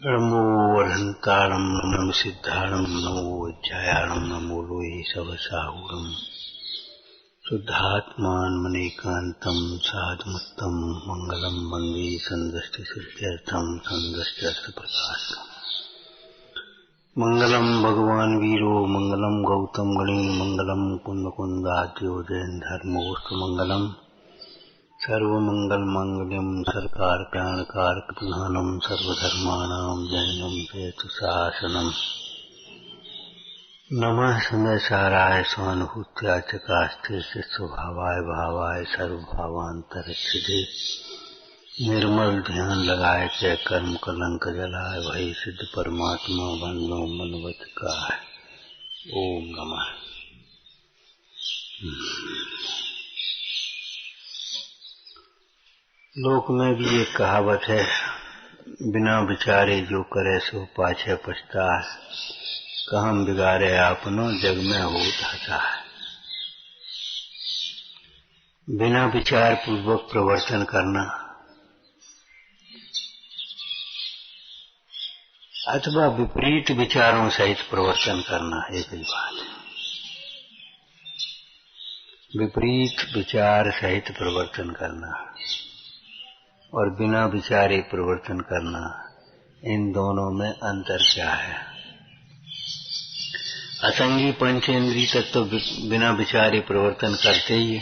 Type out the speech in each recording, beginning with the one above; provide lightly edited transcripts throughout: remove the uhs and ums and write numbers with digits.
नमो अर्हन्ताणं नमो सिद्धाणं नमो अध्यायाणं नमो लोये सवसाहुरं शुद्धात्मानमनेकान्तं साधुमुत्तं मंगलं वन्दे सन्दष्टिसिद्ध्यर्थं सन्दष्ट्यर्थप्रकाशकम् मंगलम भगवान वीरो मंगलम गौतम गणि मंगलम कुंदकुंदाद्यो जैन धर्मोस्तु मंगलम सर्वमंगल मंगलम सरकार प्राणकारक प्रधानम सर्वधर्माणां जैनम हेतु शासनम नमः संसाराय स्वानुभूत्या चकास्ते स्वभावाय भावाय सर्वभावांतरक्षिदे निर्मल ध्यान लगाए के कर्म कलंक जलाए वही सिद्ध परमात्मा बंदो मनवत का है। ओम नमः। लोक में भी एक कहावत है, बिना विचारे जो करे सो पाछे पछताए, कहम बिगाड़े आपनो जग में होत हता है। बिना विचार पूर्वक प्रवर्तन करना अथवा विपरीत विचारों सहित प्रवर्तन करना एक ही बात है। विपरीत विचार सहित प्रवर्तन करना और बिना विचारे प्रवर्तन करना, इन दोनों में अंतर क्या है? असंगी पंचेंद्रिय तक तो बिना विचारे प्रवर्तन करते ही है,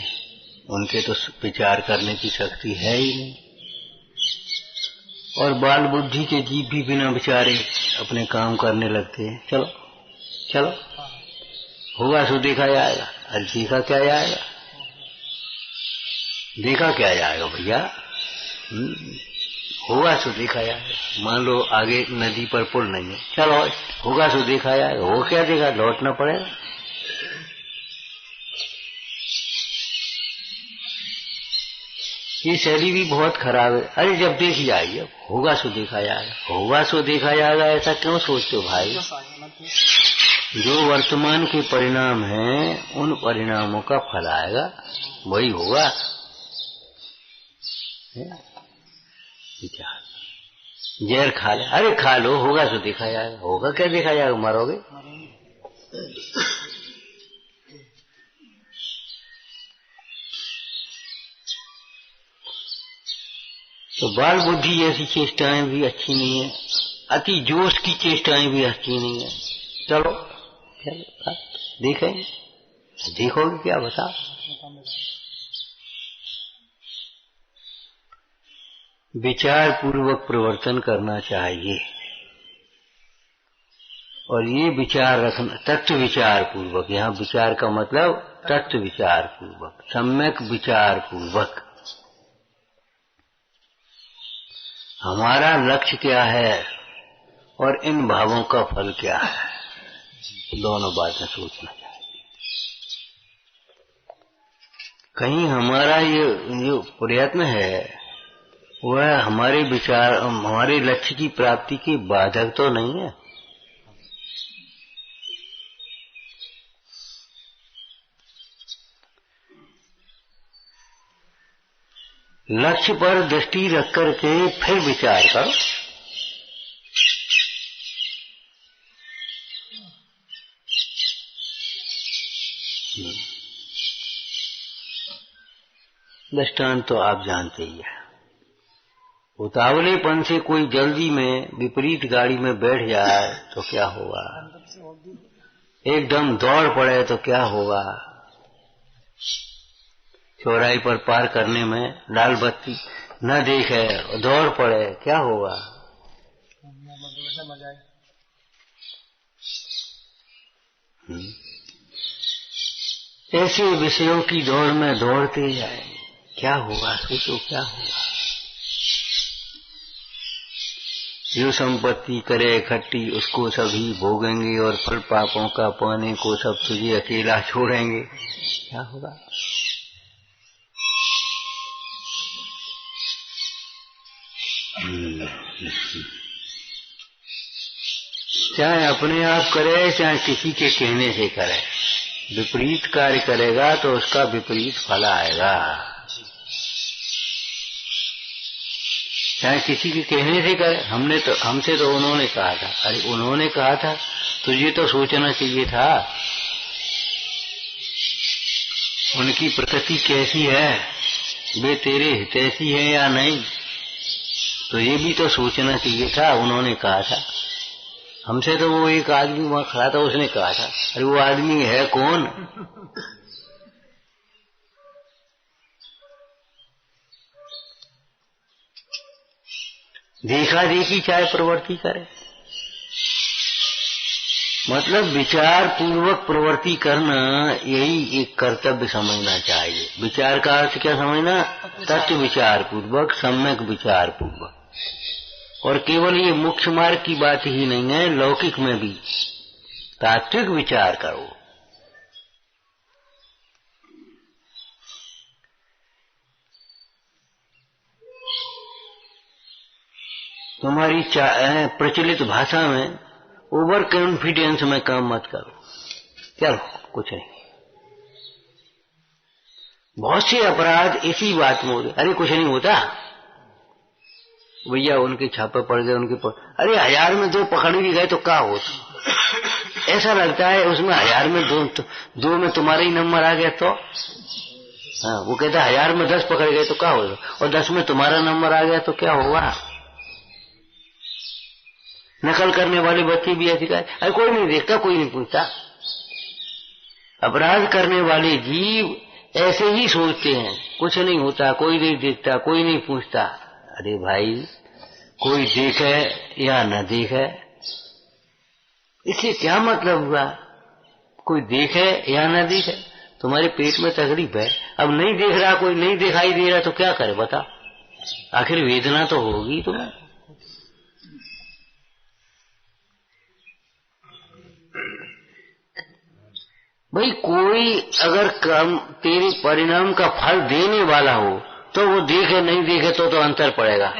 उनके तो विचार करने की शक्ति है ही नहीं। और बाल बुद्धि के जीव भी बिना विचारे अपने काम करने लगते हैं। चलो चलो होगा सो देखा जाएगा। अरे देखा क्या जाएगा? देखा क्या जाएगा भैया? होगा सो देखा जाएगा। मान लो आगे नदी पर पुल नहीं है, चलो होगा सो देखा जाएगा। हो क्या देखा? लौटना पड़ेगा। ये शैली भी बहुत खराब है। अरे जब देखी जाएगी, होगा सो देखा जाएगा। होगा सो देखा जाएगा ऐसा क्यों सोचते हो भाई? जो वर्तमान के परिणाम हैं, उन परिणामों का फल आएगा, वही होगा। जहर खा ले, अरे खा लो, होगा सो देखा जाएगा। होगा क्या देखा जाएगा? मरोगे। तो बाल बुद्धि जैसी चेष्टाएं भी अच्छी नहीं है, अति जोश की चेष्टाएं भी अच्छी नहीं है। चलो देखें, देखोगे क्या? बता। विचार पूर्वक प्रवर्तन करना चाहिए, और ये विचार रखना तत्व विचार पूर्वक। यहाँ विचार का मतलब तत्व विचार पूर्वक, सम्यक विचार पूर्वक। हमारा लक्ष्य क्या है और इन भावों का फल क्या है, दोनों बातें सोचना चाहिए। कहीं हमारा ये जो प्रयत्न है वह हमारे विचार, हमारे लक्ष्य की प्राप्ति की बाधक तो नहीं है। लक्ष्य पर दृष्टि रख करके फिर विचार करो। दृष्टांत तो आप जानते ही है। उतावलेपन से कोई जल्दी में विपरीत गाड़ी में बैठ जाए तो क्या होगा? एकदम दौड़ पड़े तो क्या होगा? चौराहे पर पार करने में लाल बत्ती न देखे दौड़ पड़े, क्या होगा? ऐसे विषयों की दौड़ में दौड़ते जाए, क्या होगा? सोचो क्या होगा? जो संपत्ति करे इकट्ठी उसको सभी भोगेंगे, और फल पापों का पाने को सब तुझे अकेला छोड़ेंगे, क्या होगा? चाहे अपने आप करे चाहे किसी के कहने से करे, विपरीत कार्य करेगा तो उसका विपरीत फल आएगा। चाहे किसी के कहने से करे, हमसे तो उन्होंने कहा था। अरे उन्होंने कहा था, तुझे तो सोचना चाहिए था उनकी प्रकृति कैसी है, वे तेरे हितैषी है या नहीं, तो ये भी तो सोचना चाहिए था। उन्होंने कहा था हमसे, तो वो एक आदमी वहां खड़ा था, उसने कहा था। अरे वो आदमी है कौन? देखा देखी चाहे प्रवृत्ति करे, मतलब विचार पूर्वक प्रवृत्ति करना, यही एक कर्तव्य समझना चाहिए। विचार का अर्थ क्या समझना? तत्व विचार पूर्वक, सम्यक विचार पूर्वक। और केवल ये मुख्य मार्ग की बात ही नहीं है, लौकिक में भी तात्विक विचार करो। तुम्हारी प्रचलित भाषा में ओवर कॉन्फिडेंस में काम मत करो। चलो कुछ नहीं, बहुत से अपराध इसी बात में होते। अरे कुछ नहीं होता भैया, उनके छापे पड़ गए, अरे 1000 में 2 पकड़ भी गए तो क्या होता? ऐसा लगता है उसमें 1000 में 2 में तुम्हारा ही नंबर आ गया तो हाँ, वो कहता 1000 में 10 पकड़ गए तो क्या होगा, और 10 में तुम्हारा नंबर आ गया तो क्या होगा? नकल करने वाले बच्चे भी ऐसी कहे, अरे कोई नहीं देखता, कोई नहीं पूछता। अपराध करने वाले जीव ऐसे ही सोचते हैं, कुछ नहीं होता, कोई नहीं देखता, कोई नहीं पूछता। अरे भाई, कोई देखे या न देखे इससे क्या मतलब हुआ? कोई देखे या न देखे, तुम्हारे पेट में तकलीफ है, अब नहीं देख रहा, कोई नहीं दिखाई दे रहा तो क्या करे बता? आखिर वेदना तो होगी तुम्हें। भाई कोई अगर कर्म तेरे परिणाम का फल देने वाला हो तो वो देखे नहीं देखे तो अंतर पड़ेगा।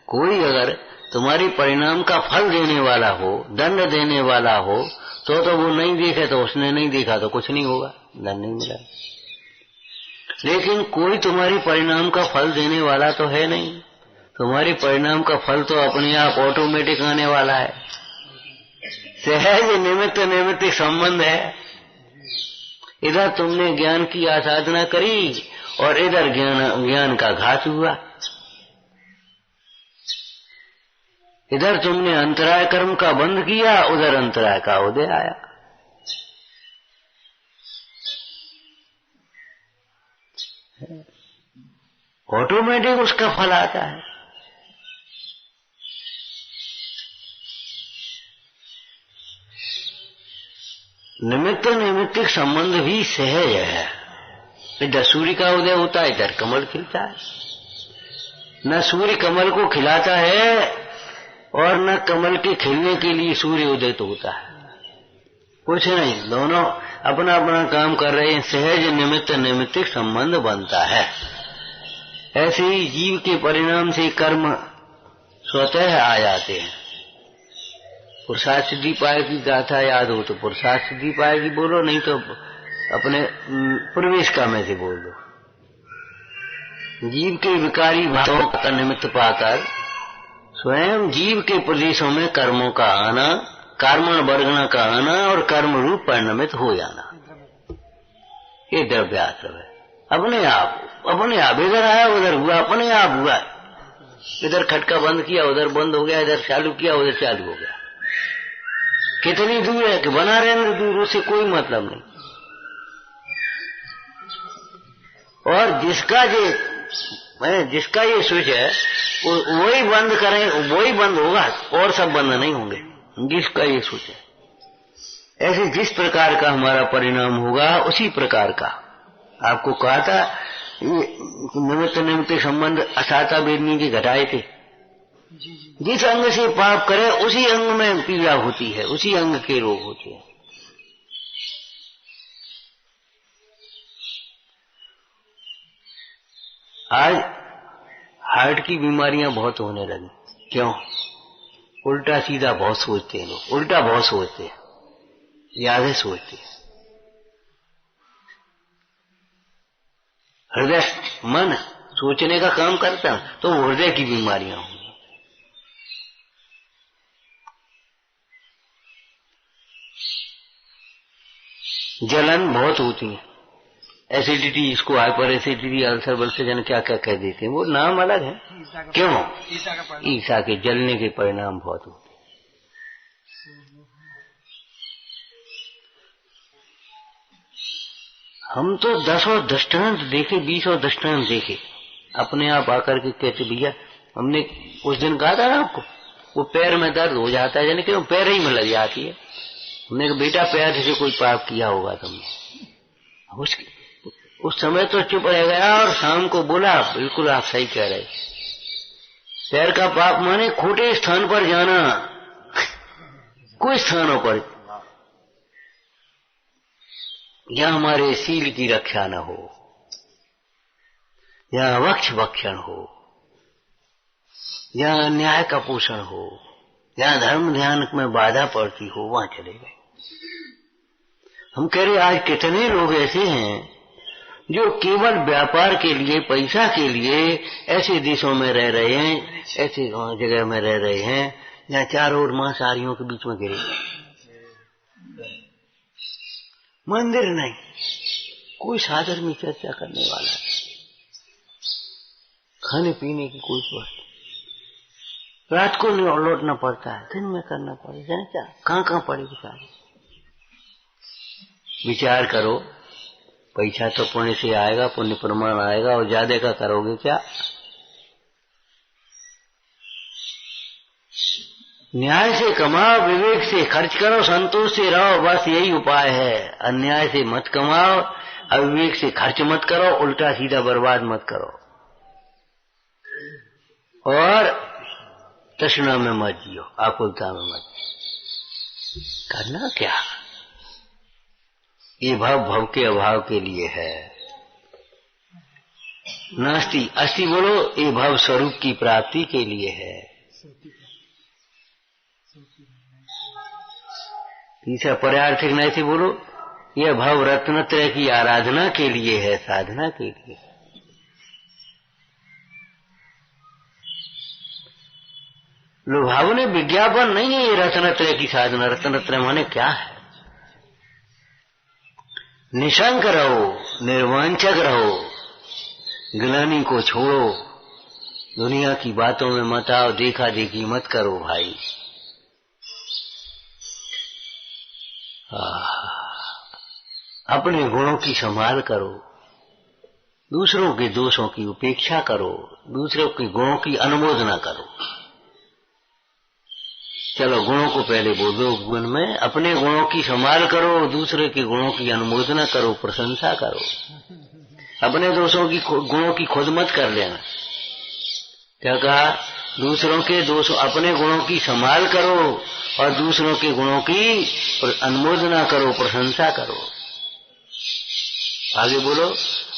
कोई अगर तुम्हारी परिणाम का फल देने वाला हो, दंड देने वाला हो, तो वो नहीं देखे तो उसने नहीं देखा तो कुछ नहीं होगा, दंड नहीं मिला। लेकिन कोई तुम्हारी परिणाम का फल देने वाला तो है नहीं, तुम्हारी परिणाम का फल तो अपने आप ऑटोमेटिक आने वाला है। सहज निमित्त नैमित्तिक संबंध है। इधर तुमने ज्ञान की आसाधना करी और इधर ज्ञान का घात हुआ। इधर तुमने अंतराय कर्म का बंध किया, उधर अंतराय का उदय आया। ऑटोमेटिक उसका फल आता है। निमित्त नैमित्तिक संबंध भी सहज है। इधर सूर्य का उदय होता है, इधर कमल खिलता है। न सूर्य कमल को खिलाता है और न कमल के खिलने के लिए सूर्य उदय तो होता है, कुछ नहीं, दोनों अपना अपना काम कर रहे हैं। सहज निमित्त नैमित्तिक संबंध बनता है। ऐसे ही जीव के परिणाम से कर्म स्वतः आ जाते हैं। पुरुषार्थ सिद्धि पाए की गाथा याद हो तो पुरुषार्थ सिद्धि पाएगी बोलो, नहीं तो अपने प्रवेश का में से बोल दो। जीव के विकारी भावों का निमित्त पाकर स्वयं जीव के प्रदेशों में कर्मों का आना, कर्मण वर्गण का आना और कर्म रूप परिणमित हो जाना, ये द्रव्याश्रम है। अपने आप इधर आया उधर हुआ, अपने आप हुआ। इधर खटका बंद किया उधर बंद हो गया, इधर चालू किया उधर चालू हो गया। कितनी दूर है कि बना रहने दूर, उससे कोई मतलब नहीं। और जिसका ये स्विच है वही बंद करें, वही बंद होगा, और सब बंद नहीं होंगे। जिसका ये स्विच है, ऐसे जिस प्रकार का हमारा परिणाम होगा उसी प्रकार का। आपको कहा था निमित्त नैमित्तिक संबंध असाता वेदनी की घटाए थे। जिस अंग से पाप करे उसी अंग में पीड़ा होती है, उसी अंग के रोग होते हैं। आज हार्ट की बीमारियां बहुत होने लगी। क्यों? उल्टा सीधा बहुत सोचते हैं लोग, उल्टा बहुत सोचते हैं, ज्यादा सोचते हैं। हृदय मन सोचने का काम करता तो हृदय की बीमारियां होंगी। जलन बहुत होती है, एसिडिटी, इसको हाइपर एसिडिटी, अल्सर बल्सर क्या क्या कह देते हैं, वो नाम अलग है। क्यों? ईसा के जलने के परिणाम बहुत होते हैं। हम तो 10 दृष्टांत देखे, 20 दृष्टांत देखे, अपने आप आकर के कहते भैया, हमने उस दिन कहा था ना आपको, वो पैर में दर्द हो जाता है, यानी कि वो पैर ही में लग जाती है। हमने कहा बेटा पैर से कोई पाप किया होगा तुमने। उस समय तो चुप रह गया और शाम को बोला बिल्कुल आप सही कह रहे, पैर का पाप माने खोटे स्थान पर जाना, कोई स्थानों पर या हमारे सील की रक्षा न हो, या वक्ष भक्षण हो, या न्याय का पोषण हो, या धर्म ध्यान में बाधा पड़ती हो, वहां चले गए। हम कह रहे आज कितने लोग ऐसे हैं जो केवल व्यापार के लिए, पैसा के लिए ऐसे देशों में रह रहे हैं, ऐसे जगह में रह रहे हैं जहाँ चारों ओर मांसाहारियों के बीच में गिरे, मंदिर नहीं, कोई साधन में चर्चा करने वाला नहीं, खाने पीने की कोई बात, रात को लौटना पड़ता है, दिन में करना पड़ेगा, क्या कहाँ पड़ेगी सारी। विचार करो, पैसा तो पुण्य से आएगा, पुण्य प्रमाण आएगा, और ज्यादा का करोगे क्या? न्याय से कमाओ, विवेक से खर्च करो, संतोष से रहो, बस यही उपाय है। अन्याय से मत कमाओ, अविवेक से खर्च मत करो, उल्टा सीधा बर्बाद मत करो, और तृष्णा में मत जियो, आकुलता में मत जियो। करना क्या? ये भव के अभाव के लिए है। नास्ति अस्ति बोलो, ये भव स्वरूप की प्राप्ति के लिए है। तीसरा पर्यार्थिक नैति बोलो, यह भव रत्नत्रय की आराधना के लिए है, साधना के लिए। लुभावने विज्ञापन नहीं है ये रत्नत्रय की साधना। रत्नत्रय माने क्या है? निशंक रहो, निर्वांचक रहो, गिलानी को छोड़ो, दुनिया की बातों में मत आओ, देखा देखी मत करो भाई। अपने गुणों की संभाल करो, दूसरों के दोषों की उपेक्षा करो, दूसरों के गुणों की अनुमोदना करो। चलो गुणों को पहले बोलो, गुण में अपने गुणों की संभाल करो, दूसरे के गुणों की अनुमोदना करो, प्रशंसा करो। अपने दोषों की गुणों की खुद मत कर लेना। क्या कहा? दूसरों के दोषों, अपने गुणों की संभाल करो और दूसरों के गुणों की अनुमोदना करो, प्रशंसा करो। आगे बोलो,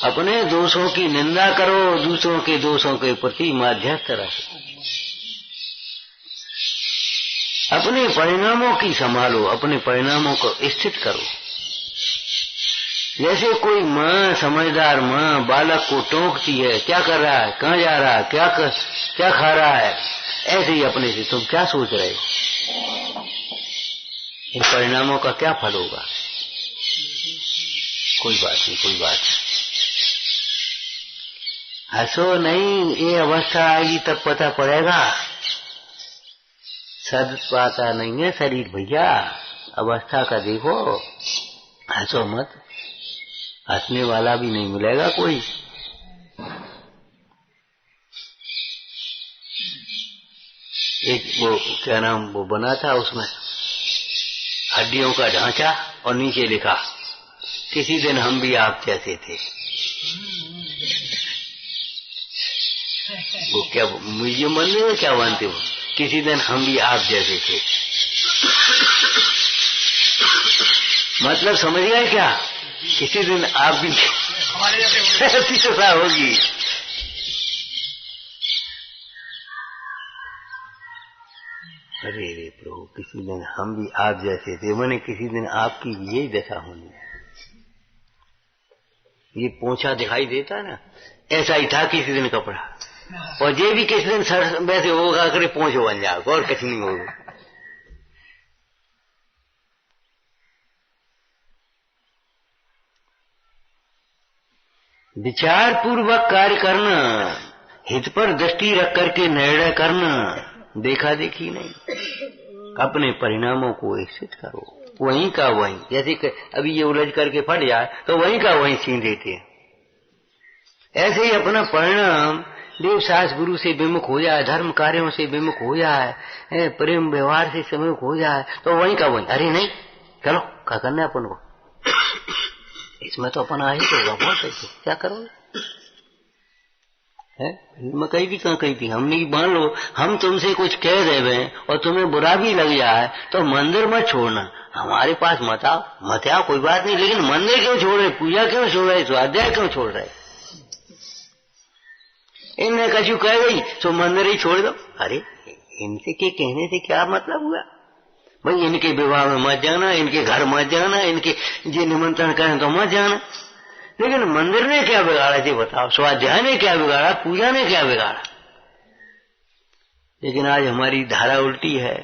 अपने दोषों की निंदा करो, दूसरों के दोषों के प्रति मध्यस्थ रहो। अपने परिणामों की संभालो, अपने परिणामों को स्थित करो। जैसे कोई माँ, समझदार माँ बालक को टोकती है, क्या कर रहा है, कहाँ जा रहा है, क्या खा रहा है, ऐसे ही अपने से तुम क्या सोच रहे हो, इन परिणामों का क्या फल होगा? कोई बात नहीं, कोई बात नहीं। हंसो नहीं, ये अवस्था आएगी तब पता पड़ेगा। सद पाता नहीं है शरीर भैया, अवस्था का देखो। हंसो मत, हंसने वाला भी नहीं मिलेगा कोई। एक वो क्या नाम वो बना था, उसमें हड्डियों का ढांचा और नीचे लिखा, किसी दिन हम भी आप जैसे थे। वो क्या म्यूजियम बन रहे हो, क्या बनते हो? किसी दिन हम भी आप जैसे थे। मतलब समझ गए क्या? किसी दिन आप भी ऐसी सजा होगी। अरे रे प्रभु, किसी दिन हम भी आप जैसे थे, मैंने किसी दिन आपकी यही दशा होनी है। ये पोंछा दिखाई देता ना, ऐसा ही था किसी दिन कपड़ा, और ये भी किसी दिन सर वैसे होगा करे पहुंचो बन जाओ और कुछ नहीं होगा। विचार पूर्वक कार्य करना, हित पर दृष्टि रख करके निर्णय करना, देखा देखी नहीं, अपने परिणामों को स्थित करो, वहीं का वहीं। जैसे अभी ये उलझ करके फट जाए तो वहीं का वहीं छीन देते हैं, ऐसे ही अपना परिणाम देव शास्त्र गुरु से विमुख हो जाए, धर्म कार्यों से विमुख हो जाए, प्रेम व्यवहार से विमुख हो जाए तो वहीं का वहीं। अरे नहीं, चलो क्या करना है अपन को, इसमें तो अपन आ ही होगा, बहुत सही, क्या करोगे है। मैं कही थी, कहाँ कही थी हमने, मान लो हम तुमसे कुछ कह देवे और तुम्हें बुरा भी लग जाए तो मंदिर मत छोड़ना, हमारे पास मत आओ कोई बात नहीं, लेकिन मंदिर क्यों छोड़ रहे, पूजा क्यों छोड़ रहे, स्वाध्याय क्यों छोड़ रहे। इनने कछु कह गई तो मंदिर ही छोड़ दो। अरे इनसे के कहने से क्या मतलब हुआ भाई, इनके विवाह में मत जाना, इनके घर मत जाना, इनके जो निमंत्रण करें तो मत जाना, लेकिन मंदिर ने क्या बिगाड़ा जी बताओ, स्वाध्याय ने क्या बिगाड़ा, पूजा ने क्या बिगाड़ा। लेकिन आज हमारी धारा उल्टी है,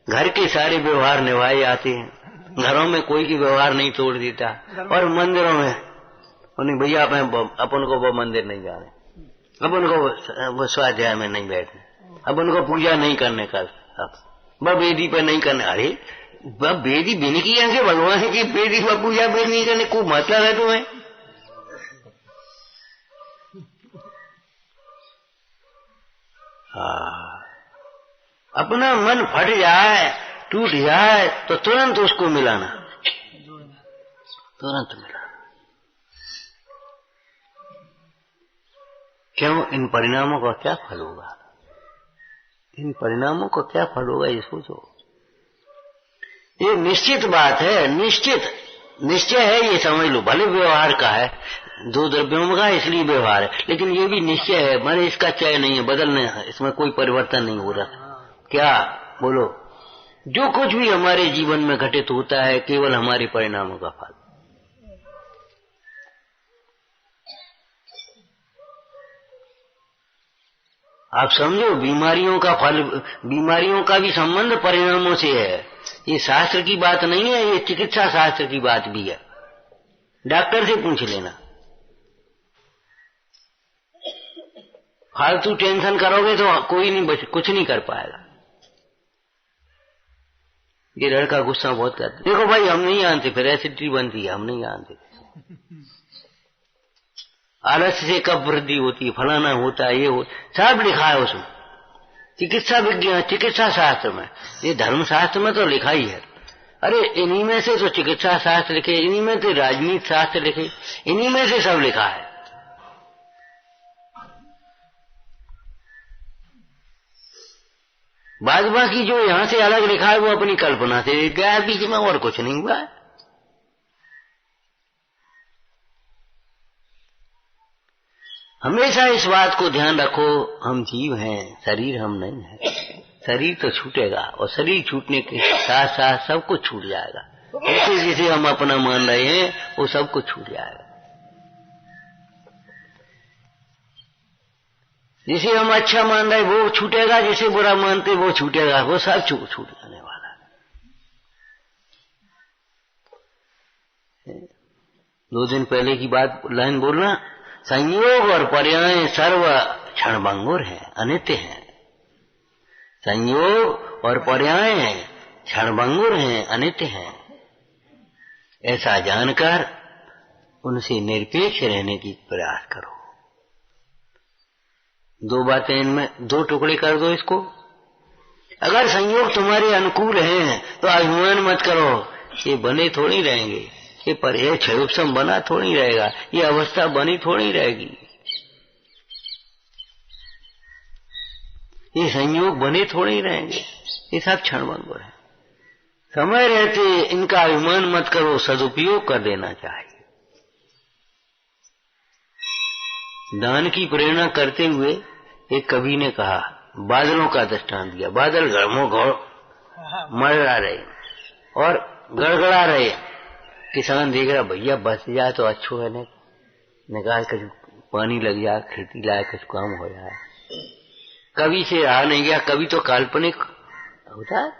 घर के सारे व्यवहार निभाए जाते हैं, घरों में कोई की व्यवहार नहीं तोड़ देता, और मंदिरों में उन्हें भैया अपन को वो मंदिर नहीं जाने, अपन को वो स्वाध्याय में नहीं बैठने, अपन को पूजा नहीं करने का, वह वेदी पर नहीं करने। अरे वह वेदी बिन की यहाँ से भगवान की वेदी पर पूजा भी नहीं करने को मतलब है तुम्हें। अपना मन फट जाए, टूट जाए तो तुरंत उसको मिलाना, तुरंत मिलाना। क्यों, इन परिणामों का क्या फल होगा, इन परिणामों का क्या फल होगा ये सोचो। ये निश्चित बात है, निश्चय है, ये समझ लो। भले व्यवहार का है, दो द्रव्यों का इसलिए व्यवहार है, लेकिन ये भी निश्चय है, मैंने इसका चय नहीं है, बदलने है, इसमें कोई परिवर्तन नहीं हो रहा। क्या बोलो, जो कुछ भी हमारे जीवन में घटित होता है केवल हमारे परिणामों का फल। आप समझो, बीमारियों का फल, बीमारियों का भी संबंध परिणामों से है। ये शास्त्र की बात नहीं है, ये चिकित्सा शास्त्र की बात भी है, डॉक्टर से पूछ लेना। फालतू टेंशन करोगे तो कोई नहीं कुछ नहीं कर पाएगा। ये लड़का गुस्सा बहुत करता, देखो भाई हम नहीं जानते, फिर एसिडिटी बनती है, हम नहीं जानते। आलस्य से कब वृद्धि होती है, फलाना होता है, ये हो, सब लिखा है उसमें, चिकित्सा विज्ञान, चिकित्सा शास्त्र में। ये धर्म शास्त्र में तो लिखा ही है। अरे इन्हीं में से तो चिकित्सा शास्त्र लिखे, इन्हीं में से राजनीति शास्त्र लिखे, इन्हीं में से सब लिखा है। बाद बाकी जो यहां से अलग लिखा है वो अपनी कल्पना से गया है बीच में, और कुछ नहीं हुआ है। हमेशा इस बात को ध्यान रखो, हम जीव हैं, शरीर हम नहीं है। शरीर तो छूटेगा, और शरीर छूटने के साथ साथ सब कुछ छूट जाएगा। ऐसे जिसे हम अपना मान रहे हैं वो सब कुछ छूट जाएगा। जिसे हम अच्छा मान रहे वो छूटेगा, जिसे बुरा मानते वो छूटेगा, वो सब छूट जाने वाला है। 2 दिन पहले की बात लाइन बोलना, संयोग और पर्याय सर्व क्षणभंगुर है, अनित्य है। संयोग और पर्याय क्षणभंगुर हैं, अनित्य हैं। ऐसा जानकर उनसे निरपेक्ष रहने की प्रयास करो। 2 बातें इनमें, 2 टुकड़े कर दो इसको। अगर संयोग तुम्हारे अनुकूल हैं तो अभिमान मत करो, ये बने थोड़ी रहेंगे, ये पर ये क्षयोपम बना थोड़ी रहेगा, ये अवस्था बनी थोड़ी रहेगी, ये संयोग बने थोड़ी रहेंगे, ये सब क्षणभंगुर है। समय रहते इनका अभिमान मत करो, सदुपयोग कर देना चाहिए। दान की प्रेरणा करते हुए एक कवि ने कहा, बादलों का दृष्टांत दिया। बादल घड़मोघड़ मरड़ा रहे और गड़गड़ा रहे, किसान देख रहा भैया बच जाए तो अच्छो है, निकाल कर पानी लग जाए, खेती लायक कुछ काम हो जाए। कवि से रहा नहीं गया, कवि तो काल्पनिक होता है,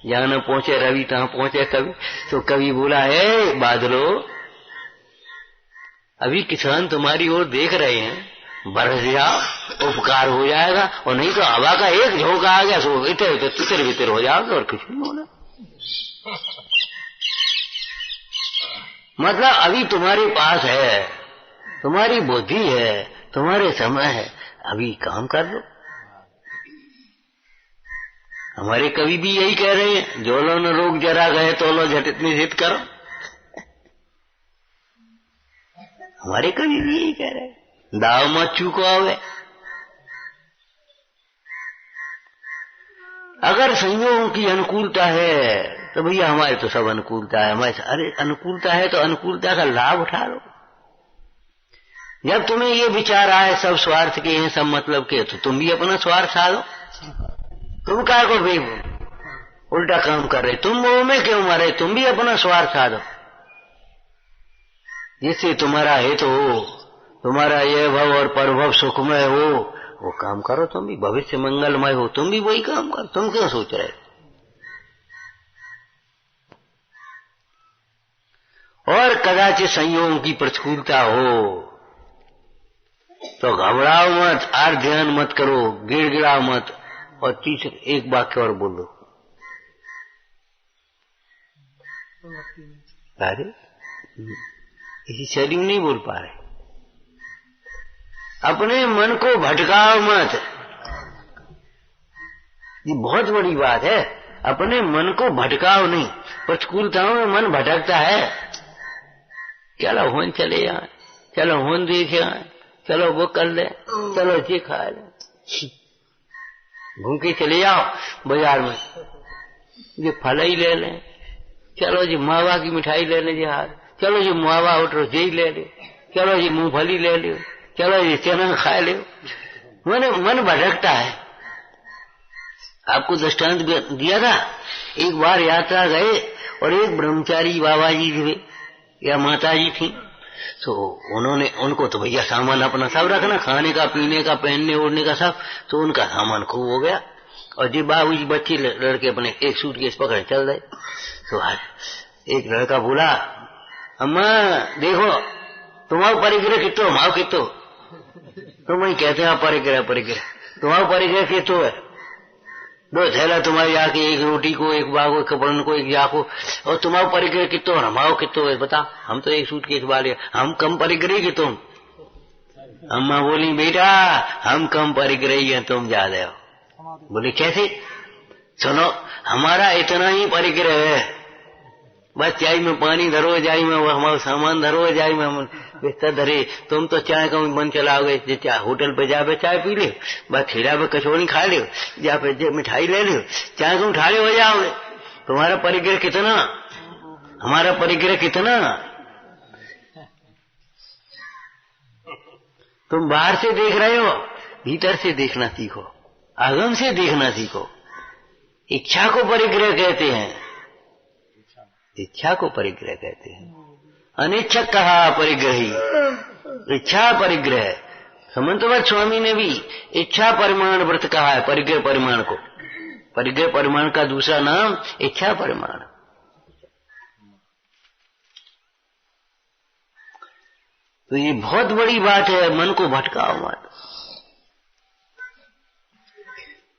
जहां न पहुंचे रवि तहां पहुंचे कवि। तो कवि बोला, है बादलो, अभी किसान तुम्हारी ओर देख रहे हैं, बरस जाओ, उपकार हो जाएगा, और नहीं तो हवा का एक झोंका आ गया सो इतर तो तितर बितर हो जाओगे, और कुछ नहीं होना। मतलब अभी तुम्हारे पास है, तुम्हारी बुद्धि है, तुम्हारे समय है, अभी काम कर लो। हमारे कवि भी यही कह रहे हैं, जो लो न रोग जरा गए तो लो झट इतनी जिद करो। हमारे कवि भी यही कह रहे हैं, दाव मत चूको आवे। अगर संयोगों की अनुकूलता है तो भैया हमारे तो सब अनुकूलता है, हमारे अरे अनुकूलता है तो अनुकूलता का लाभ उठा लो। जब तुम्हें ये विचार आए सब स्वार्थ के हैं, सब मतलब के, तो तुम भी अपना स्वार्थ साधो। तुम क्या को भी उल्टा काम कर रहे, तुम मोह में क्यों मरे, तुम भी अपना स्वार्थ साधो, जिससे तुम्हारा हित हो, तुम्हारा ये भव और परभव सुखमय हो, वो काम करो। तुम भी भविष्य मंगलमय हो, तुम भी वही काम करो। तुम क्यों सोच रहे? और कदाचित संयोगों की प्रतिकूलता हो तो घबराओ मत, और ध्यान मत करो, गिड़गिड़ाओ मत। और तीसरे एक वाक्य और बोलो, अरे इसी शरीर नहीं बोल पा रहे। अपने मन को भटकाओ मत, ये बहुत बड़ी बात है। अपने मन को भटकाओ नहीं। प्रतिकूलताओं में मन भटकता है, चलो होन चले जाए, चलो होन देखे आए, चलो वो कर ले, चलो ये खा ले, घूम के चले जाओ बाजार में, ये फल ही ले लें, चलो जी मावा की मिठाई ले लें, चलो जी मावा उठो जी ले लो, चलो जी मूंगफली ले लो, चलो जी चना खा लो। मन भटकता है। आपको दृष्टांत दिया था, एक बार यात्रा गए और एक ब्रह्मचारी बाबा जी थे या माता जी थी, तो उनको तो भैया सामान अपना सब रखना, खाने का, पीने का, पहनने ओढ़ने का सब, तो उनका सामान खूब हो गया। और जी बाबू जी बच्चे लड़के अपने एक सूटकेस पकड़े चल रहे। तो एक लड़का बोला, अम्मा देखो तुम्हारा परिग्रह कितो, हमारा कितो। तो वही कहते हैं परिग्रह तुम्हारा परिग्रह कितो है, दो थैला तुम्हारी आके, एक रोटी को, एक बागो, एक कपड़न को, एक जाको, और तुम्हारा परिग्रह कितो और हमारा कितो है, बता। हम तो एक सूटकेस वाले, हम कम परिग्रही कि तुम। अम्मा बोली, बेटा हम कम परिग्रही हैं, तुम ज्यादा हो। बोले कैसे? सुनो, हमारा इतना ही परिग्रह है, बस चाय में पानी धरो, जाई में हमारा सामान धरो, जाई में हम बिस्तर धरे। तुम तो चाय का मन चलाओगे, होटल पे जाके चाय पी ले, बस खीरा पे कचौड़ी खा ले, जा पे मिठाई ले लो, चाय तुम ठाड़े हो जाओगे। तुम्हारा परिग्रह कितना, हमारा परिग्रह कितना। तुम बाहर से देख रहे हो, भीतर से देखना सीखो, आगम से देखना सीखो। इच्छा को परिग्रह कहते हैं, इच्छा को परिग्रह कहते हैं। अनिच्छक कहा परिग्रही, इच्छा परिग्रह। समंतवत स्वामी ने भी इच्छा परिमाण व्रत कहा है, परिग्रह परिमाण को। परिग्रह परिमाण का दूसरा नाम इच्छा परिमाण। तो ये बहुत बड़ी बात है, मन को भटकाओ मत।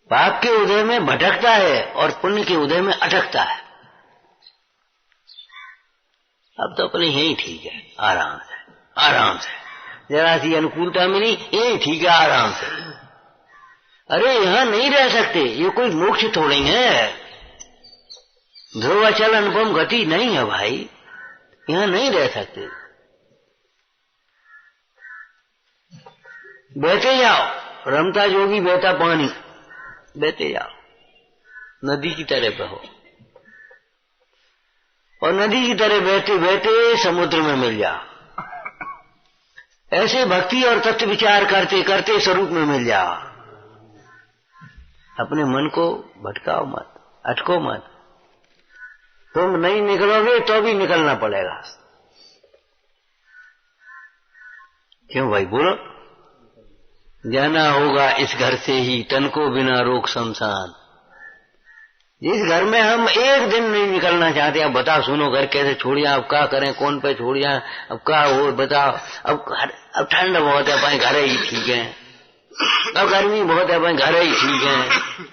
पाप के उदय में भटकता है और पुण्य के उदय में अटकता है। अब तो अपने यही ठीक है, आराम से, आराम से, जरा सी अनुकूलता मिली, यही ठीक है, आराम से। अरे यहाँ नहीं रह सकते, ये कोई मोक्ष थोड़ी है, ध्रुवाचल अनुपम गति नहीं है भाई, यहाँ नहीं रह सकते। बहते जाओ, रमता जोगी बहता पानी, बहते जाओ, नदी की तरह बहो, और नदी की तरह बहते बहते समुद्र में मिल जाओ। ऐसे भक्ति और तत्व विचार करते करते स्वरूप में मिल जाओ। अपने मन को भटकाओ मत, अटको मत। तुम नहीं निकलोगे तो भी निकलना पड़ेगा। क्यों भाई बोलो? जाना होगा इस घर से ही तन को बिना रोक शमशान। जिस घर में हम एक दिन नहीं निकलना चाहते, अब बताओ सुनो घर कैसे छोड़िया, अब क्या करें, कौन पे छोड़िया, अब क्या हो बताओ। अब ठंड बहुत है भाई घर ही ठीक है, अब गर्मी बहुत है भाई घर ही ठीक है,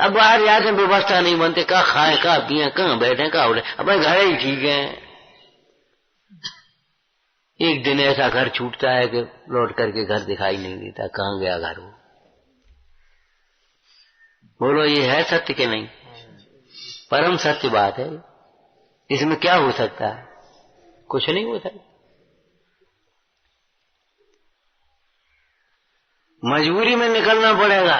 अब बाहर जाके व्यवस्था नहीं बनते, क्या खाएं क्या पिए, कहाँ बैठे क्या उठे, अब भाई घर ही ठीक है। एक दिन ऐसा घर छूटता है कि लौट करके घर दिखाई नहीं देता, कहाँ गया घर वो। बोलो ये है सत्य के नहीं? परम सत्य बात है। इसमें क्या हो सकता है? कुछ नहीं हो सकता। मजबूरी में निकलना पड़ेगा।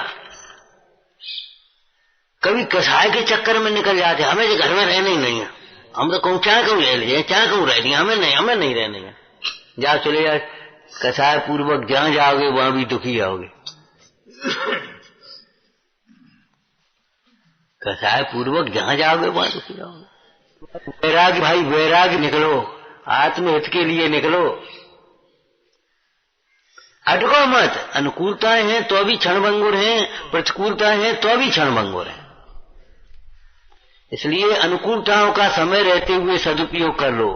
कभी कसाई के चक्कर में निकल जाते, हमें जो घर में रहना ही नहीं है, हम तो कहूँ चाहे कहूँ रह लीजिए, चाहे कहूँ रह लिया, हमें नहीं रहने है। जा चले जाए कसाय पूर्वक, जहां जाओगे वहां भी दुखी आओगे। कसाय पूर्वक जहां जाओगे वहां दुखी आओगे। वैराग्य भाई वैराग्य निकलो, आत्महित के लिए निकलो, अटको मत। अनुकूलताएं हैं तो भी क्षणभंगुर हैं, प्रतिकूलताएं हैं तो भी क्षणभंगुर हैं। इसलिए अनुकूलताओं का समय रहते हुए सदुपयोग कर लो,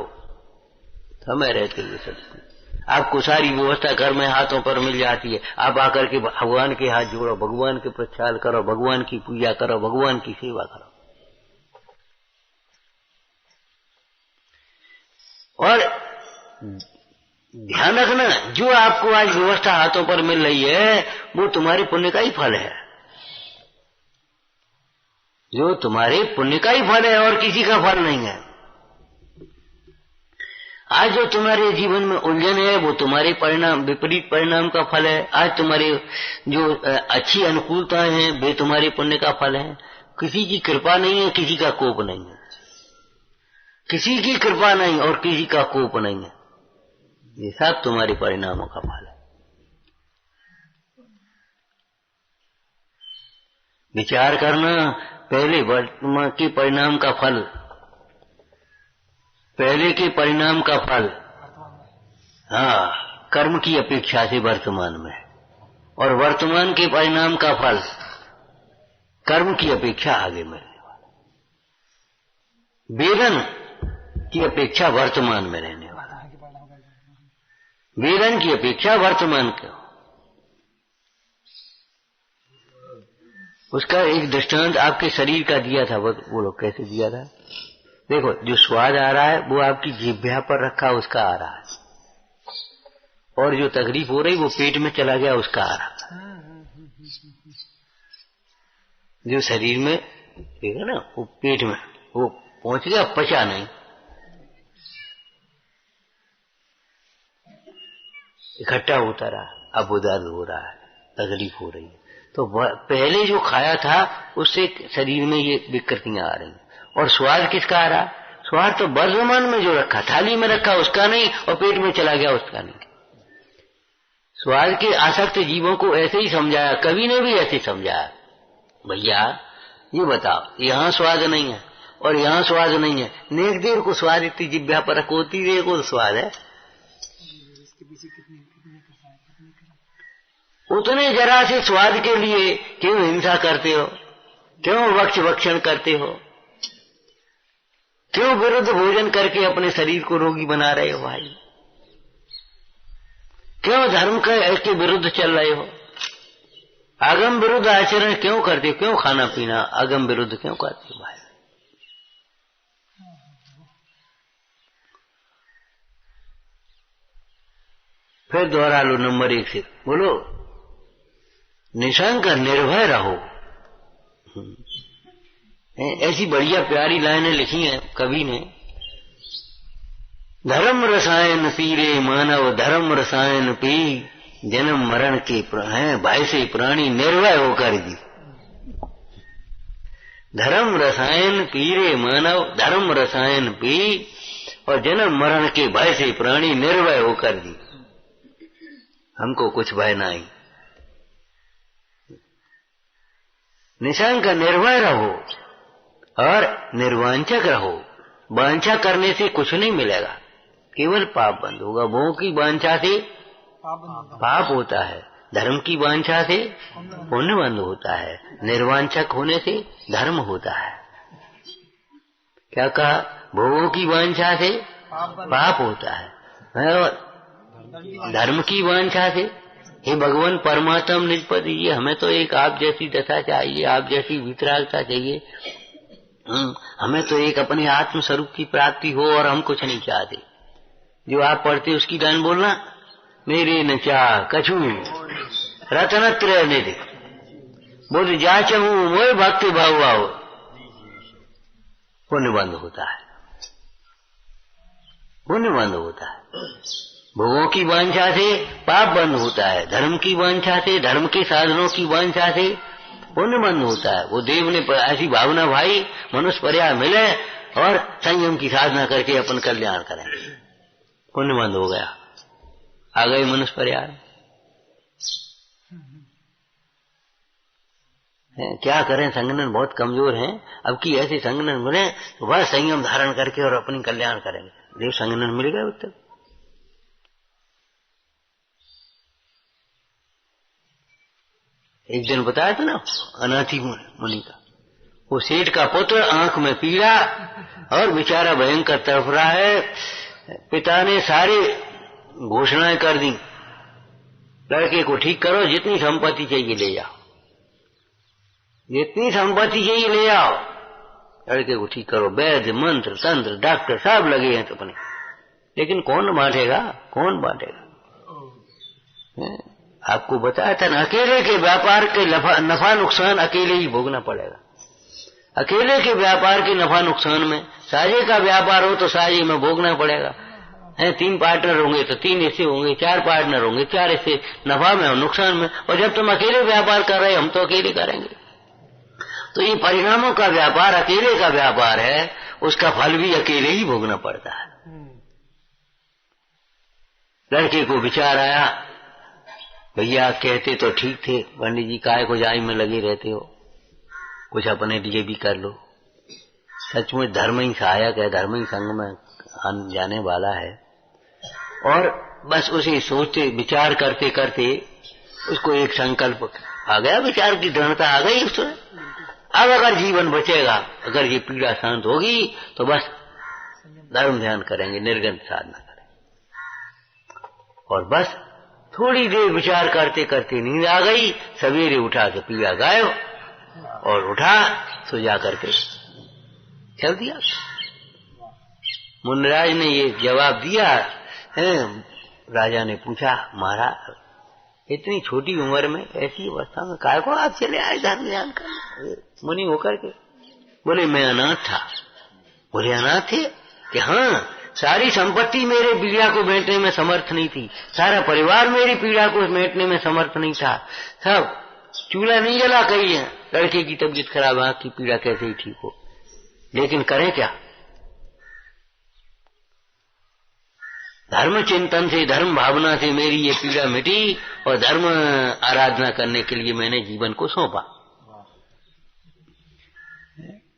समय रहते हुए सदुपयोग। आपको सारी व्यवस्था घर में हाथों पर मिल जाती है, आप आकर के भगवान के हाथ जोड़ो, भगवान के प्रचार करो, भगवान की पूजा करो, भगवान की सेवा करो। और ध्यान रखना, जो आपको आज व्यवस्था हाथों पर मिल रही है वो तुम्हारे पुण्य का ही फल है, जो तुम्हारे पुण्य का ही फल है और किसी का फल नहीं है। आज जो तुम्हारे जीवन में उलझन है वो तुम्हारे परिणाम, विपरीत परिणाम का फल है। आज तुम्हारे जो अच्छी अनुकूलताएं हैं वे तुम्हारे पुण्य का फल है। किसी की कृपा नहीं है, किसी का कोप नहीं है, किसी की कृपा नहीं और किसी का कोप नहीं है, ये सब तुम्हारे परिणामों का फल है। विचार करना, पहले वर्तमान के परिणाम का फल, पहले के परिणाम का फल हाँ कर्म की अपेक्षा से वर्तमान में, और वर्तमान के परिणाम का फल कर्म की अपेक्षा आगे मिलने वाला, वेदन की अपेक्षा वर्तमान में रहने वाला, वेदन की अपेक्षा वर्तमान का। उसका एक दृष्टांत आपके शरीर का दिया था, वो लोग कैसे दिया था? देखो, जो स्वाद आ रहा है वो आपकी जिह्वा पर रखा उसका आ रहा है, और जो तकलीफ हो रही वो पेट में चला गया उसका आ रहा है। जो शरीर में ठीक है ना, वो पेट में वो पहुंच गया, पचा नहीं, इकट्ठा होता रहा, अब वो दर्द हो रहा है, तकलीफ हो रही है। तो पहले जो खाया था उससे शरीर में ये विकृतियां आ रही हैं। और स्वाद किसका आ रहा? स्वाद तो वर्तमान में जो रखा, थाली में रखा उसका नहीं, और पेट में चला गया उसका नहीं। स्वाद के आसक्त जीवों को ऐसे ही समझाया, कवि ने भी ऐसे समझाया, भैया ये बताओ, यहाँ स्वाद नहीं है और यहाँ स्वाद नहीं है, नेक देर को स्वाद इतनी जिह्वा पर रखोती देर को स्वाद है, उतने जरा से स्वाद के लिए क्यों हिंसा करते हो, क्यों वक्ष भक्षण करते हो, क्यों विरुद्ध भोजन करके अपने शरीर को रोगी बना रहे हो भाई, क्यों धर्म के विरुद्ध चल रहे हो, आगम विरुद्ध आचरण क्यों करते हो, क्यों खाना पीना आगम विरुद्ध क्यों करते हो भाई। फिर दोहरा लो नंबर 1 से, बोलो निशंक निर्भय रहो। ऐसी बढ़िया प्यारी लाइनें लिखी हैं कवि ने, धर्म रसायन पीरे मानव धर्म रसायन पी, जन्म मरण के भय से प्राणी निर्भय होकर जी। धर्म रसायन पीरे मानव धर्म रसायन पी, और जन्म मरण के भय से प्राणी निर्भय होकर जी। हमको कुछ भय नहीं, निशंक निर्भय रहो और निर्वांछक रहो। वांछा करने से कुछ नहीं मिलेगा, केवल पाप बंद होगा। भोग की वांछा से पाप होता है, धर्म की वांछा से पुण्य बंध होता है, निर्वांछक होने से धर्म होता है। क्या कहा? भोगों की वांछा से पाप होता है और धर्म की वांछा से, हे भगवान परमात्मा निजपद दीजिए, हमें तो एक आप जैसी दशा चाहिए, आप जैसी वितरागता चाहिए, हमें तो एक अपने आत्म स्वरूप की प्राप्ति हो और हम कुछ नहीं चाहते। जो आप पढ़ते उसकी गान बोलना, मेरे न चाह कछु रतनत्र निधि बोल जा चहूं मोह भक्ति भाव आओ, पुण्य बंद होता है, पुण्य बंद होता है। भोगों की वांछा से पाप बंद होता है, धर्म की वांछा से, धर्म के साधनों की वांछा से पुण्य बंद होता है। वो देव ने ऐसी भावना भाई मनुष्य पर्याय मिले और संयम की साधना करके अपन कल्याण करें, पुण्य बंद हो गया, आ गए मनुष्य पर्याय। क्या करें, संगठन बहुत कमजोर हैं। अब की ऐसे संगठन मिले तो वह संयम धारण करके और अपनी कल्याण करेंगे। देव संगठन मिल गए उत्तर। एक दिन बताया था ना अनाथी मुनि का, वो सेठ का पुत्र, आंख में पीड़ा और बेचारा भयंकर तड़फ रहा है। पिता ने सारी घोषणाएं कर दी, लड़के को ठीक करो, जितनी संपत्ति चाहिए ले जाओ, जितनी संपत्ति चाहिए ले आओ, लड़के को ठीक करो। वैद्य, मंत्र, तंत्र, डॉक्टर सब लगे हैं तो अपने, लेकिन कौन बांटेगा, कौन बांटेगा? आपको बताया था ना, अकेले के व्यापार के नफा नुकसान अकेले ही भोगना पड़ेगा। अकेले के व्यापार के नफा नुकसान में, साझे का व्यापार हो तो साझे में भोगना पड़ेगा। 3 पार्टनर होंगे तो 3 हिस्से होंगे, 4 पार्टनर होंगे 4 हिस्से, नफा में और नुकसान में। और जब तुम अकेले व्यापार कर रहे, हम तो अकेले करेंगे। तो ये परिणामों का व्यापार अकेले का व्यापार है, उसका फल भी अकेले ही भोगना पड़ता है। लड़के को विचार आया, भैया कहते तो ठीक थे, पंडित जी काहे को जाई में लगे रहते हो, कुछ अपने लिए भी कर लो। सचमुच धर्म ही सहायक है, धर्म ही संग में जाने वाला है। और बस उसे सोचते विचार करते करते उसको एक संकल्प आ गया, विचार की दृढ़ता आ गई उसमें। अब अगर जीवन बचेगा, अगर ये पीड़ा शांत होगी तो बस धर्म ध्यान करेंगे, निर्गंध साधना करेंगे। और बस थोड़ी देर विचार करते करते नींद आ गई, सवेरे उठा के पीड़ा गायब, और उठा तो जा करके चल दिया। मुनिराज ने ये जवाब दिया। राजा ने पूछा, महाराज इतनी छोटी उम्र में, ऐसी अवस्था में काय को आप चले आए धर्म ध्यान करने? मुनि होकर के बोले, मैं अनाथ था। बोले अनाथ थे कि हाँ, सारी संपत्ति मेरे पीड़ा को मेटने में समर्थ नहीं थी, सारा परिवार मेरी पीड़ा को मेटने में समर्थ नहीं था, सब चूल्हा नहीं जला कही है, लड़के की तबीयत खराब, आंख की पीड़ा कैसे ही ठीक हो, लेकिन करें क्या? धर्म चिंतन से, धर्म भावना से मेरी ये पीड़ा मिटी और धर्म आराधना करने के लिए मैंने जीवन को सौंपा।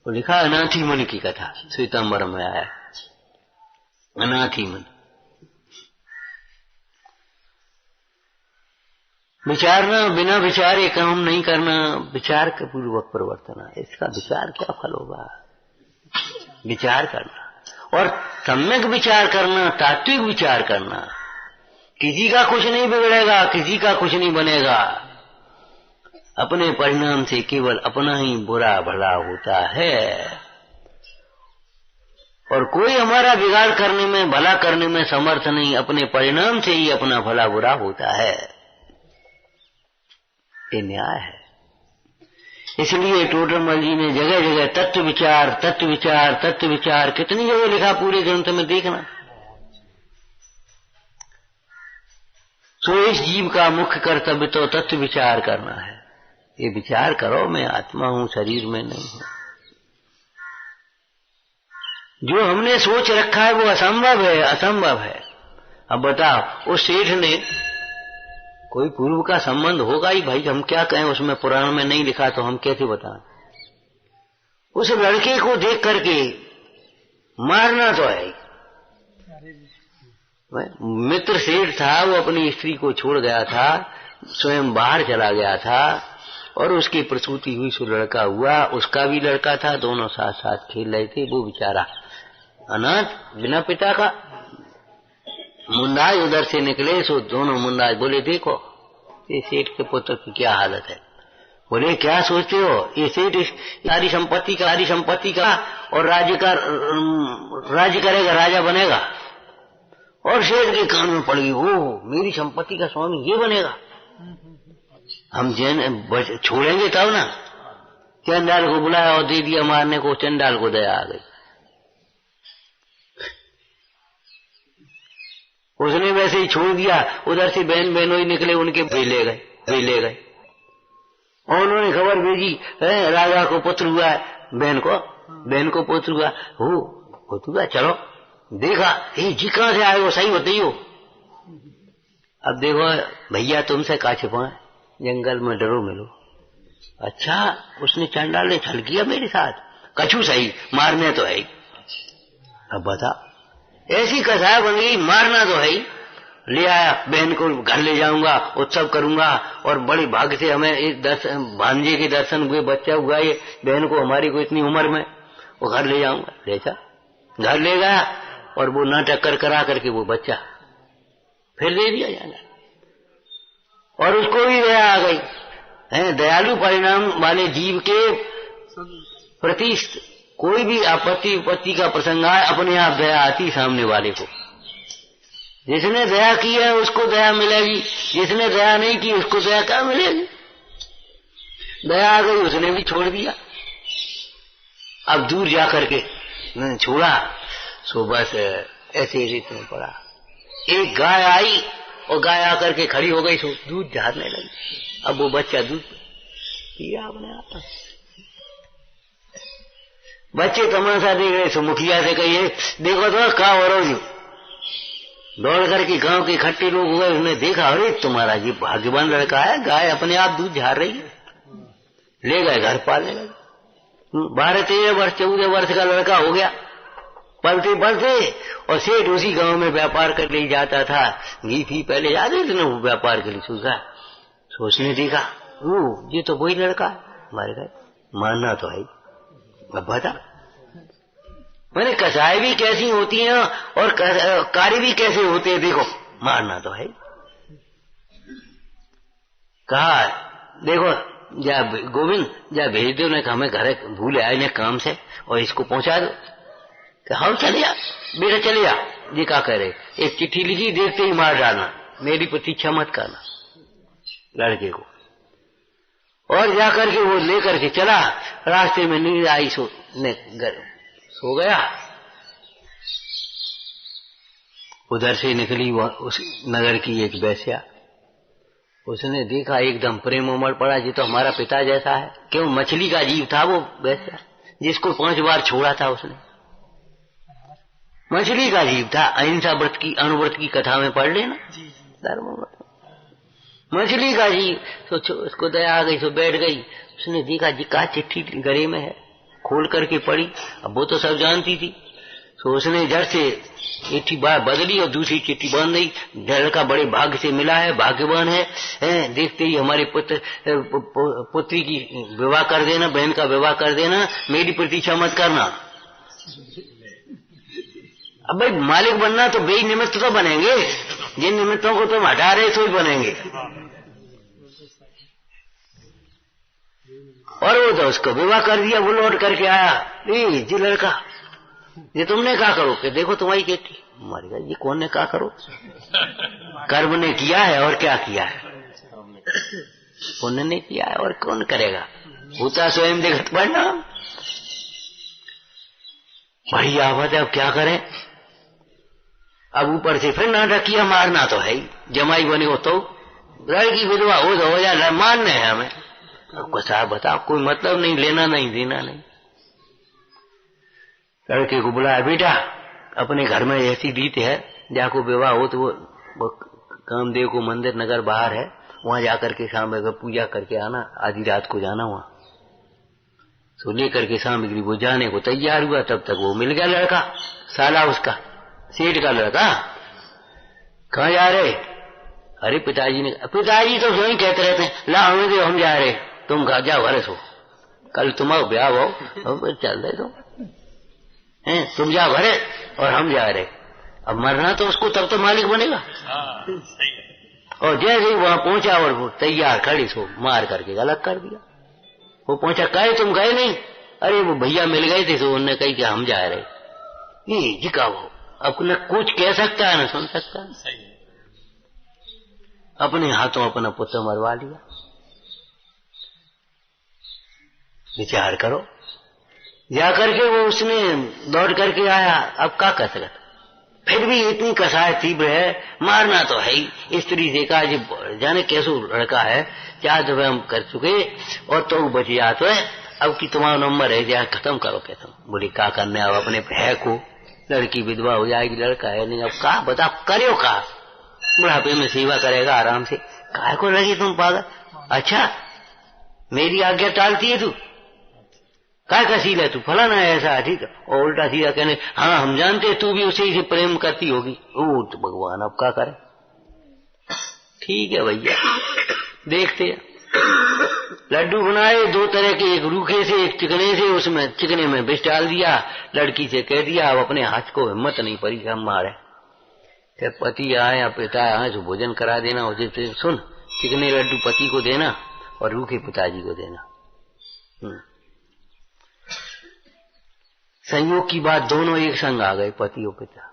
तो लिखा अनाथी मुनि की कथा, श्वेतांबरम में आया, अनाथी मुनि। विचारना, बिना विचारे काम नहीं करना, विचार के पूर्वक प्रवर्तना, इसका विचार क्या फल होगा? विचार करना, और सम्यक विचार करना, तात्विक विचार करना। किसी का कुछ नहीं बिगड़ेगा, किसी का कुछ नहीं बनेगा, अपने परिणाम से केवल अपना ही बुरा भला होता है, और कोई हमारा बिगाड़ करने में, भला करने में समर्थ नहीं, अपने परिणाम से ही अपना भला बुरा होता है। ये न्याय है। इसलिए टोडरमल जी ने जगह जगह तत्व विचार, तत्व विचार, तत्व विचार कितनी जगह लिखा पूरे ग्रंथ में, देखना। सो इस जीव का मुख्य कर्तव्य तो तत्व विचार करना है। ये विचार करो, मैं आत्मा हूं, शरीर में नहीं हूं। जो हमने सोच रखा है वो असंभव है, असंभव है। अब बताओ, उस सेठ ने, कोई पूर्व का संबंध होगा ही भाई, हम क्या कहें, उसमें पुराण में नहीं लिखा तो हम कैसे बताएं? उस लड़के को देख करके मारना तो है। मित्र सेठ था, वो अपनी स्त्री को छोड़ गया था, स्वयं बाहर चला गया था और उसकी प्रसूति हुई, सो लड़का हुआ, उसका भी लड़का था, दोनों साथ साथ खेल रहे थे। वो बेचारा अनाथ बिना पिता का। मुंडाज उधर से निकले, सो दोनों मुंडाज बोले देखो ये सेठ के पुत्र की क्या हालत है। बोले क्या सोचते हो, ये सेठ सारी संपत्ति का और राज्य करेगा, राजा बनेगा। और सेठ के कान में पड़ गई, वो मेरी संपत्ति का स्वामी ये बनेगा, हम जैन छोड़ेंगे तब ना। चंडाल को बुलाया और दे दिया मारने को। चंडाल को दया आ गई, उसने वैसे ही छोड़ दिया। उधर से बहन बहनोई निकले, उनके भी ले गए और उन्होंने खबर भेजी राजा को पुत्र हुआ है, बहन को पुत्र हुआ हो, चलो देखा जी कहां से आए हो, सही होते ही हो। अब देखो भैया तुमसे का छिपाए, जंगल में डरो मिलो। अच्छा उसने चंडाल ने छल किया मेरे साथ, कछु सही मारने तो है ही। अब बता ऐसी कसाय बन गई, मारना तो है ही। ले आया, बहन को घर ले जाऊंगा, उत्सव करूंगा और बड़े भाग्य से हमें भांजे के दर्शन हुए, बच्चा हुआ ये बहन को हमारी को इतनी उम्र में, वो घर ले जाऊंगा। ले जा, घर ले गया और वो नाटक करा करके वो बच्चा फिर दे दिया जाना। और उसको भी दया आ गई है। दयालु परिणाम वाले जीव के प्रति कोई भी आपत्ति विपत्ति का प्रसंग आए, अपने आप दया आती सामने वाले को। जिसने दया की है उसको दया मिलेगी, जिसने दया नहीं की उसको दया क्या मिलेगी। दया आ गई, उसने भी छोड़ दिया। अब दूर जाकर के छोड़ा, सो बस ऐसे रीत में पड़ा। एक गाय आई और गाय आकर के खड़ी हो गई, सो दूध झाड़ने लगी। अब वो बच्चा दूध पिया अपने आप। बच्चे तमाशा देख रहे, सो मुखिया से कहिए देखो तो क्या हो रहा। दौड़ करके गांव के इकट्ठे लोग हुए, उसने देखा अरे तुम्हारा ये भाग्यवान लड़का है, गाय अपने आप दूध झाड़ रही है। ले गए घर पालने लगे। 12-13 वर्ष 14 वर्ष का लड़का हो गया, पलते और सेठ उसी गांव में व्यापार कर ले जाता था। घी फी पहले याद है ना, वो व्यापार के लिए सोचा, सोचने देखा ये तो वही लड़का है हमारे घर, मानना तो है। अब बता मैंने कसाई भी कैसी होती हैं और कार्य भी कैसे होते हैं, देखो मारना तो है। कहा देखो जा गोविंद जा भेज दो, ने हमें घर भूल आए ने काम से और इसको पहुंचा दो। हम चले जा बेटा, चले जा। ये क्या कह रहे, एक चिट्ठी लिखी, देखते ही मार डालना, मेरी प्रतीक्षा मत करना लड़के को। और जाकर के वो लेकर के चला, रास्ते में नींद आई, सो गया। उधर से निकली उस नगर की एक वैश्या, उसने देखा एकदम प्रेम उमड़ पड़ा, जी तो हमारा पिता जैसा है। क्यों, मछली का जीव था वो वैश्या, जिसको 5 बार छोड़ा था उसने। मछली का जीव था। अहिंसा व्रत की अनुव्रत की कथा में पढ़ लेना, धर्म मछली का जीव। तो उसको दया आ गई, तो बैठ गई। उसने देखा जी का चिट्ठी गले में है, खोल करके पढ़ी। अब वो तो सब जानती थी, तो उसने जड़ से चिट्ठी बदली और दूसरी चिट्ठी बांध दी। लड़का बड़े भाग्य से मिला है, भाग्यवान है, देखते ही हमारे पुत्री की विवाह कर देना, बहन का विवाह कर देना, मेरी प्रतीक्षा मत करना। अब भाई मालिक बनना तो बे निमित्त तो बनेंगे, जिन निमित्तों को तुम हटा रहे तो ही बनेंगे। और वो तो उसको विवाह कर दिया। वो लौट करके आया, जी लड़का ये तुमने क्या करो कि देखो तुम्हारी बेटी। हमारी कहा ये कौन ने कहा करो, कर्म ने किया है और क्या किया है, पुण्य ने किया है और कौन करेगा, होता स्वयं देखत पड़ना। बड़ी आफत है, अब क्या करें। अब ऊपर से फिर नाटक किया, मारना तो है ही, जमाई बने हो तो लड़की विधवा हो जाए, मानने है हमें। आपको साहब बताओ, कोई मतलब नहीं, लेना नहीं देना नहीं। लड़के को बुलाया, बेटा अपने घर में ऐसी रीत है, जाको विवाह हो तो वो कामदेव को मंदिर नगर बाहर है, वहां जाकर के शाम को पूजा करके आना, आधी रात को जाना वहां। तो लेकर के सामग्री वो जाने को तैयार हुआ, तब तक वो मिल गया लड़का, साला उसका, सेठ का लड़का। कहाँ जा रहे, अरे पिताजी तो स्वयं कहते रहते हैं, ला हमें दे, हम जा रहे, तुम जाओ घरे सो, कल तुम्हारा ब्याह हो, चल रहे तुम जाओ घरे और हम जा रहे। अब मरना तो उसको तब तो मालिक बनेगा। और जैसे ही वहां पहुंचा और वो तैयार खड़ी सो मार करके अलग कर दिया। वो पहुंचा, कहे तुम गए नहीं? अरे वो भैया मिल गए थे, तो उन्होंने कही कि हम जा रहे। ये जी का वो अब न कुछ कह सकता है न सुन सकता है। अपने हाथों अपना पुत्र मरवा लिया। विचार करो। जा करके वो उसने दौड़ करके आया, अब क्या कर सकता? फिर भी इतनी कसाय तीव्र है, मारना तो है ही। स्त्री से कहा जी जाने कैसो लड़का है, 4 दफे हम कर चुके और तो बच जा, तो है अब की तुम्हारा नंबर है, जा खत्म करो। कहता हूँ बोली क्या करने, अब अपने भय को, लड़की विधवा हो जाएगी, लड़का है नहीं, अब कहा बता करो का? बुढ़ापे में सेवा करेगा आराम से, काय को लगी तुम पागल? अच्छा मेरी आज्ञा टालती है तू, काय का सील है तू, फलाना है ऐसा, ठीक है। और उल्टा सीधा कहने, हाँ हम जानते तू भी उसी से प्रेम करती होगी। ओ तो भगवान अब क्या करे? ठीक है भैया देखते हैं। लड्डू बनाए 2 तरह के, एक रूखे से एक चिकने से, उसमें चिकने में विष डाल दिया। लड़की से कह दिया, अब अपने हाथ को हिम्मत नहीं पड़ी हम मारे। पति आए या पिता आए तो भोजन करा देना, उसे सुन चिकने लड्डू पति को देना और रूखे पिताजी को देना। संयोग की बात दोनों एक संग आ गए, पति और पिता।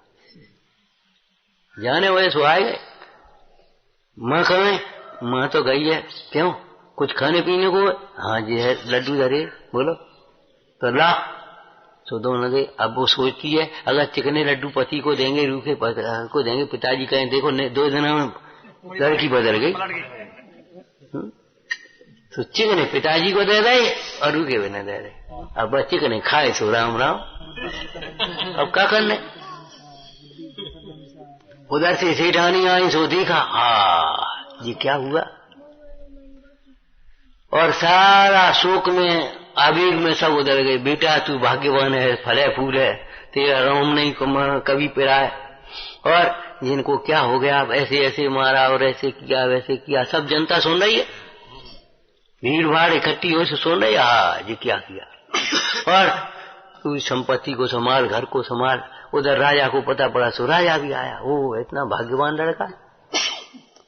जाने हुए सो आए गए। माँ कहें, माँ तो गई है, क्यों कुछ खाने पीने को? हाँ जी है, लड्डू धरे, बोलो तो ला। तो दोनों दे। अब वो सोचती है अगर चिकने लड्डू पति को देंगे, रूखे को देंगे, पिताजी कहें देखो 2 दिन में लड़की बदल गई, तो चिकने पिताजी को दे दे और रूखे भी न दे दे। अब बस चिकने खाए सो राम राम। अब क्या करने? उधर से सेठानी आई सो देखा, हाँ ये क्या हुआ? और सारा शोक में आवेग में सब उधर गए। बेटा तू भाग्यवान है, फले फूल है, तेरा राम नहीं कभी पिराए। और जिनको क्या हो गया, ऐसे ऐसे मारा और ऐसे किया वैसे किया, सब जनता सुन रही है, भीड़ भाड़ इकट्ठी हो सुन रही है, हाँ जी क्या किया। और तू संपत्ति को संभाल, घर को संभाल। उधर राजा को पता पड़ा, सो राजा भी आया। वो इतना भाग्यवान लड़का,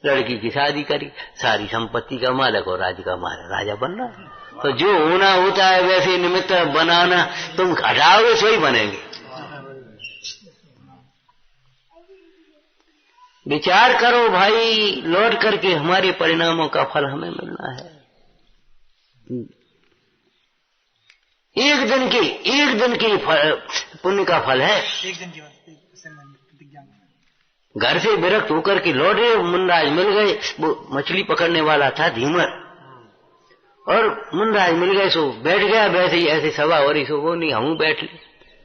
लड़की की शादी करी, सारी संपत्ति का मालिक और राज्य का मालिक, राजा बनना। तो जो होना होता है वैसे निमित्त बनाना, तुम हटाओगे सो ही बनेंगे। विचार करो भाई, लौट करके हमारे परिणामों का फल हमें मिलना है। एक दिन की पुण्य का फल है। एक दिन की घर से विरक्त होकर के लौटे, मुनराज मिल गए। वो मछली पकड़ने वाला था धीमर, और मुनराज मिल गए, सो बैठ गया। वैसे ही ऐसे सभा हो रही, सो वो नहीं हम बैठ ले,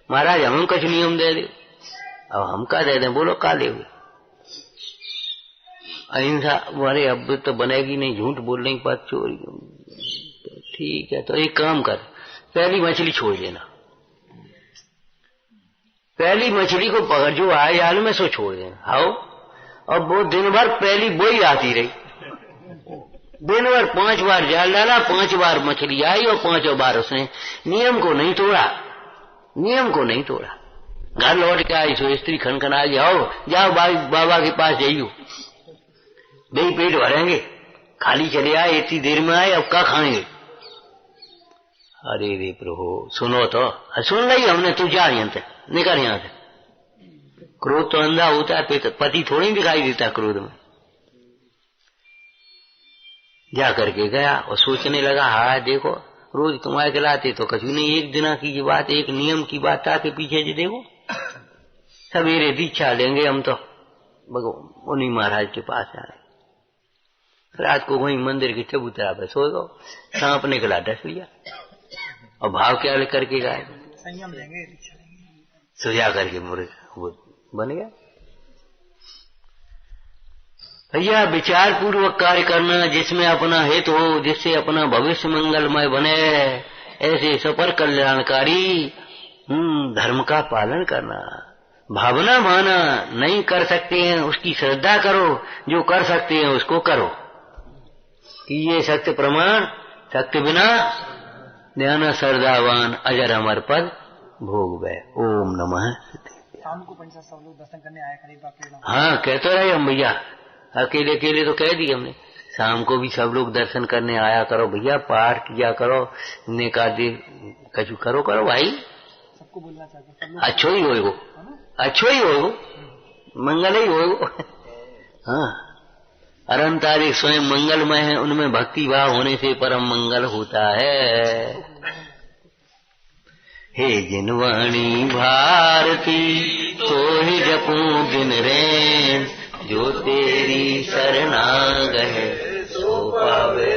महाराज हम कुछ नियम दे दे। अब हम का दे दें, बोलो का ले? अहिंसा। अरे अब तो बनेगी नहीं, झूठ बोलने की बात, चोरी। तो ठीक है, तो एक काम कर, पहली मछली छोड़ देना, पहली मछली को पकड़ जो आए जाल में सो छोड़ देना। आओ, अब वो दिन भर पहली बोई आती रही, दिन भर 5 बार जाल डाला, 5 बार मछली आई और 5 बार उसने नियम को नहीं तोड़ा। घर लौट के आई, सो स्त्री खनखना गई, आओ जाओ बाबा के पास जाइयो, दही पेट भरेंगे, खाली चले आए, इतनी देर में आए, अब क्या खाएंगे? अरे रे प्रभु सुनो तो, सुन रही हमने, तू जा यहाँ से, निकल यहाँ से। क्रोध तो अंधा होता है, पति थोड़ी दिखाई देता क्रोध में। जा करके गया और सोचने लगा, हाँ देखो रोज तुम्हारे खिलाते तो कछु नहीं, एक दिन की बात, एक नियम की बात आके पीछे जी देखो, सवेरे दीक्षा लेंगे हम तो उन्हीं महाराज के पास आ रहे। रात को वहीं मंदिर के चबूतरा पे सो गो, सांप निकला डस लिया, और भाव क्या करके गए, संयम लेंगे, सो जा करके वो बन गया। भैया विचार पूर्वक कार्य करना, जिसमें अपना हित हो, जिससे अपना भविष्य मंगलमय बने, ऐसे सपर कल्याणकारी धर्म का पालन करना। भावना माना नहीं कर सकते हैं उसकी श्रद्धा करो, जो कर सकते हैं उसको करो। कि ये सत्य प्रमाण सत्य बिना ध्यान श्रद्धावान अजर अमर पद भोग गए। ओम नमः। शाम को पंचायत सब लोग दर्शन करने आया करें। हाँ कहते रहे हम भैया, अकेले अकेले तो कह दिए हमने। शाम को भी सब लोग दर्शन करने आया करो भैया, पाठ किया करो, नेकादि कछु करो भाई, सबको बोलना चाहिए। अच्छो ही होएगो, अच्छो ही होएगो, मंगल ही होएगो। हाँ, अरंतारिक स्वयं मंगलमय है, उनमें भक्ति भाव होने से परम मंगल होता है। हे जिनवाणी भारती तो ही जपूं दिन रैन, जो तेरी शरणागह सो पावे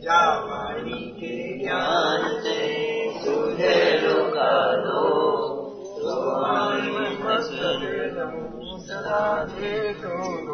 जा वाणी के ज्ञान से तुझे लुका दो, तो वाणी मस्त सदा दे दो।